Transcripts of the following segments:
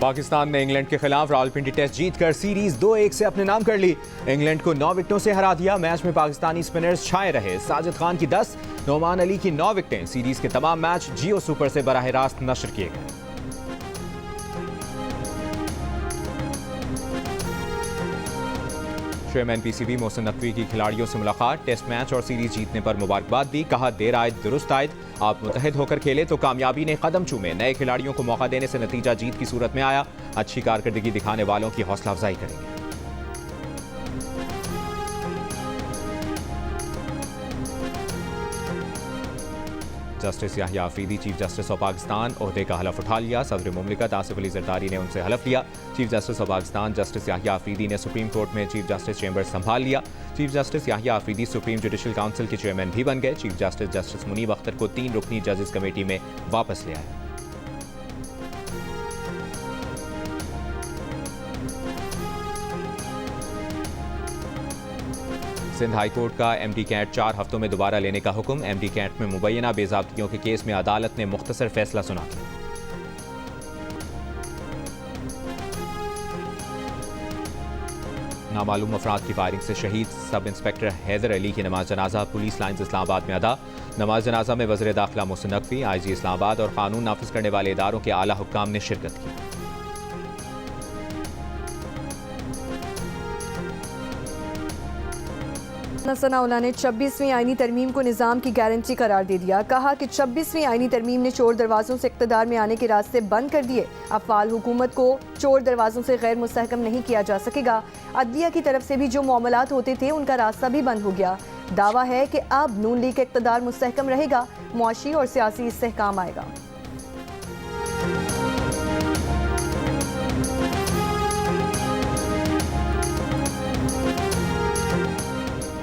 पाकिस्तान ने इंग्लैंड के खिलाफ रावलपिंडी टेस्ट जीतकर सीरीज 2-1 से अपने नाम कर ली। इंग्लैंड को 9 विकेटों से हरा दिया। मैच में पाकिस्तानी स्पिनर्स छाए रहे। साजिद खान की 10, नोमान अली की 9 विकेटें। सीरीज के तमाम मैच जियो सुपर से बराह रास्त नशर किए गए। चेयरमैन पीसीबी मोहसिन नकवी की खिलाड़ियों से मुलाकात। टेस्ट मैच और सीरीज जीतने पर मुबारकबाद दी। कहा, देर आयद दुरुस्त आयद, आप मुतहद होकर खेले तो कामयाबी ने कदम चूमे। नए खिलाड़ियों को मौका देने से नतीजा जीत की सूरत में आया। अच्छी कारकर्दगी दिखाने वालों की हौसला अफजाई करेंगे। Justice Yahya Afridi chief justice of Pakistan ओहदे का हलफ उठा लिया। सदर मुमलिकत आसिफ अली जरदारी ने उनसे हलफ लिया। Chief justice of Pakistan justice Yahya Afridi ने सुप्रीम कोर्ट में चीफ जस्टिस चैम्बर संभाल लिया। Chief justice Yahya Afridi supreme judicial council के चेयरमैन भी बन गए। Chief justice justice Munib Akhtar को 3 रुकनी जजेस कमेटी में वापस ले आए। सिंध हाई कोर्ट का एमडी कैट 4 हफ्तों में दोबारा लेने का हुक्म। एमडी कैट में मुबैना बेज़ाब्तियों के केस में अदालत ने मुख्तसर फैसला सुना दिया। नामालूम अफराद की फायरिंग से शहीद सब इंस्पेक्टर हैदर अली की नमाज जनाजा पुलिस लाइन्स इस्लामाबाद में अदा। नमाज जनाजा में वज़ीर दाखिला मोहसिन नकवी, आईजी इस्लामाबाद और कानून नाफिज करने वाले इदारों के आला हुक्काम ने शिरकत की। सनाउल्लाह ने 26वीं आईनी तरमीम को निज़ाम की गारंटी करार दे दिया। कहा कि 26वीं आईनी तरमीम ने चोर दरवाज़ों से इक़्तिदार में आने के रास्ते बंद कर दिए। अब फ़ाल हुकूमत को चोर दरवाज़ों से गैर मुस्तहकम नहीं किया जा सकेगा। अदलिया की तरफ से भी जो मामलात होते थे उनका रास्ता भी बंद हो गया। दावा है कि अब नून लीग का इक़्तिदार मुस्तहकम रहेगा, मुआशी और सियासी इस्तेहकाम आएगा।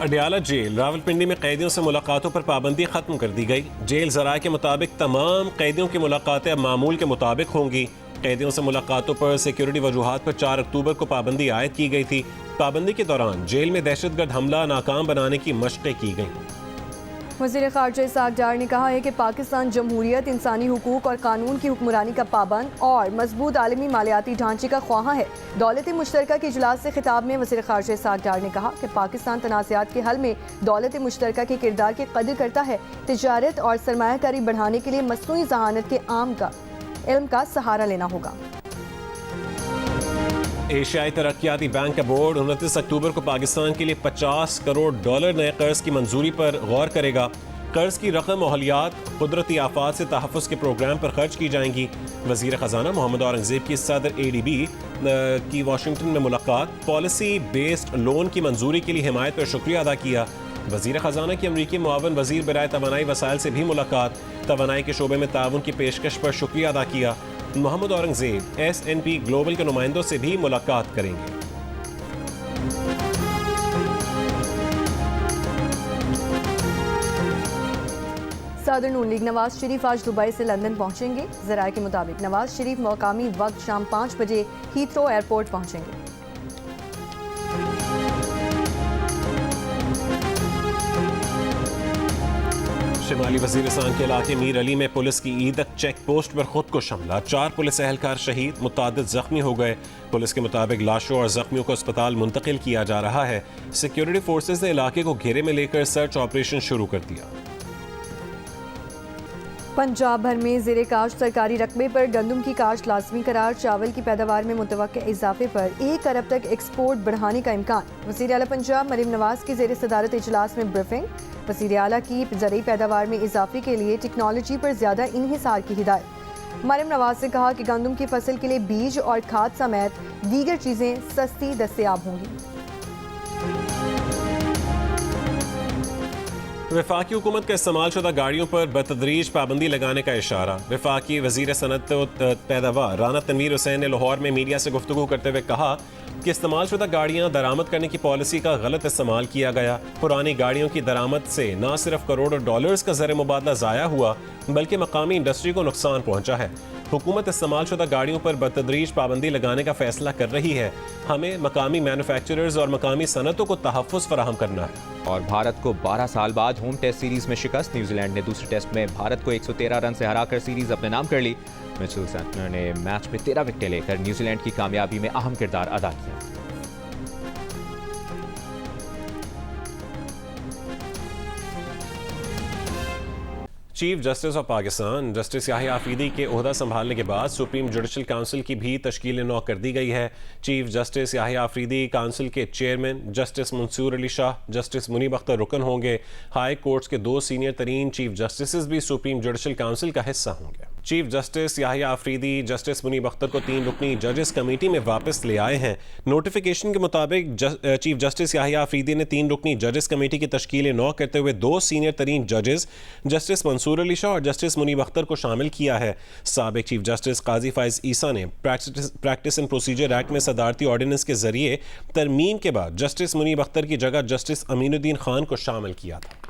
अडयाला जेल रावलपिंडी में कैदियों से मुलाकातों पर पाबंदी खत्म कर दी गई। जेल ज़राए के मुताबिक तमाम कैदियों की मुलाकातें अब मामूल के मुताबिक होंगी। कैदियों से मुलाकातों पर सिक्योरिटी वजूहात पर 4 अक्टूबर को पाबंदी आयद की गई थी। पाबंदी के दौरान जेल में दहशतगर्द हमला नाकाम बनाने की मशक़ें की गईं। वज़ीर ख़ारजा इसहाक़ डार ने कहा है कि पाकिस्तान जमहूरियत, इंसानी हुकूक और कानून की हुक्मरानी का पाबंद और मजबूत आलमी मालियाती ढांचे का ख्वाहा है। दौलत मुश्तरका के इजलास से खिताब में वज़ीर ख़ारजा इसहाक़ डार ने कहा कि पाकिस्तान तनाज़ात के हल में दौलत मुश्तरका के किरदार की कदर करता है। तिजारत और सरमायाकारी बढ़ाने के लिए मसनूई ज़हानत के इल्म का सहारा लेना होगा। एशियाई तरक्याती बैंक का बोर्ड 29 अक्टूबर को पाकिस्तान के लिए $50 करोड़ नए कर्ज की मंजूरी पर गौर करेगा। कर्ज की रकम माहौलियात, कुदरती आफात से तहफ़्फ़ुज़ के प्रोग्राम पर खर्च की जाएंगी। वज़ीर ख़जाना मोहम्मद औरंगज़ेब की सदर ADB की वाशिंगटन में मुलाकात। पॉलिसी बेस्ड लोन की मंजूरी के लिए हिमायत पर शुक्रिया अदा किया। वज़ीर ख़जाना की अमरीकी मुआवन वज़ीर बराए तवानाई वसाइल से भी मुलाकात। तवानाई के शोबे में ताउन की पेशकश पर शुक्रिया अदा किया। मोहम्मद औरंगज़ेब S&P ग्लोबल के नुमाइंदों से भी मुलाकात करेंगे। सदर नून लीग नवाज शरीफ आज दुबई से लंदन पहुंचेंगे। ज़राए के मुताबिक नवाज शरीफ मकामी वक्त शाम 5 बजे हीथ्रो एयरपोर्ट पहुंचेंगे। शिमाली वज़ीरिस्तान के इलाके मीर अली में पुलिस की ईदक चेक पोस्ट पर खुद को हमला। 4 पुलिस एहलकार शहीद, मुतादिद जख्मी हो गए। पुलिस के मुताबिक लाशों और जख्मियों को अस्पताल मुंतकिल किया जा रहा है। सिक्योरिटी फोर्सेज ने इलाके को घेरे में लेकर सर्च ऑपरेशन शुरू कर दिया। पंजाब भर में ज़ेरे काश्त सरकारी रकबे पर गंदम की काश्त लाजमी करार। चावल की पैदावार में मुतवक्किआ इजाफे पर 1 अरब तक एक्सपोर्ट बढ़ाने का इम्कान। वज़ीर आला पंजाब मरीम नवाज की ज़ेरे सदारत इजलास में ब्रीफिंग। वज़ीर आला की ज़रई पैदावार में इजाफे के लिए टेक्नोलॉजी पर ज़्यादा इन्हिसार की हिदायत। मरीम नवाज ने कहा कि गंदम की फसल के लिए बीज और खाद समेत दीगर चीज़ें सस्ती दस्तयाब होंगी। वफाकी हुकूमत का इस्तेमाल शुदा गाड़ियों पर बतदरीज पाबंदी लगाने का इशारा। वफाकी वज़ीर सनअत पैदावार राना तनवीर हुसैन ने लाहौर में मीडिया से गुफ्तगू करते हुए कहा कि इस्तेमाल शुदा गाड़ियाँ दरामद करने की पॉलिसी का गलत इस्तेमाल किया गया। पुरानी गाड़ियों की दरामद से न सिर्फ करोड़ों डॉलर्स का ज़र मुबादला ज़ाया हुआ बल्कि मकामी इंडस्ट्री को नुकसान पहुँचा है। हुकूमत इस्तेमाल शुदा गाड़ियों पर बतदरीज पाबंदी लगाने का फैसला कर रही है। हमें मकामी मैन्युफैक्चरर्स और मकामी सनतों को तहफ़्फ़ुज़ फराहम करना है। और भारत को 12 साल बाद होम टेस्ट सीरीज में शिकस्त। न्यूजीलैंड ने दूसरे टेस्ट में भारत को 113 रन से हराकर सीरीज अपने नाम कर ली। मिचेल सैंटनर ने मैच में 13 विकेटें लेकर न्यूजीलैंड की कामयाबी में अहम किरदार अदा किया। Chief justice of Pakistan justice Yahya Afridi के ओहदा संभालने के बाद सुप्रीम जुडिशल काउंसिल की भी तश्कील नौ कर दी गई है। Chief justice Yahya Afridi council के chairman justice Mansoor Ali Shah, justice Munib Akhtar रुकन होंगे। हाई कोर्ट्स के 2 सीनियर तरीन चीफ जस्टिस भी सुप्रीम जुडिशल काउंसिल का हिस्सा होंगे। Chief justice Yahya Afridi justice Munib Akhtar को 3 रुकनी जजेस कमेटी में वापस ले आए हैं। नोटिफिकेशन के मुताबिक चीफ जस्टिस याहिया आफरीदी ने 3 रुकनी जजेस कमेटी की तश्कील नौ करते हुए 2 सीनियर तरीन जजेस जस्टिस मंसूर अली शाह और जस्टिस मुनीब अख्तर को शामिल किया है। साबिक चीफ जस्टिस काजी फाइज ईसा ने प्रैक्टिस एंड प्रोसीजर एक्ट में सदारती ऑर्डिनेंस के जरिए तरमीम के बाद जस्टिस मुनीब अख्तर की जगह जस्टिस अमीनुद्दीन खान को शामिल किया था।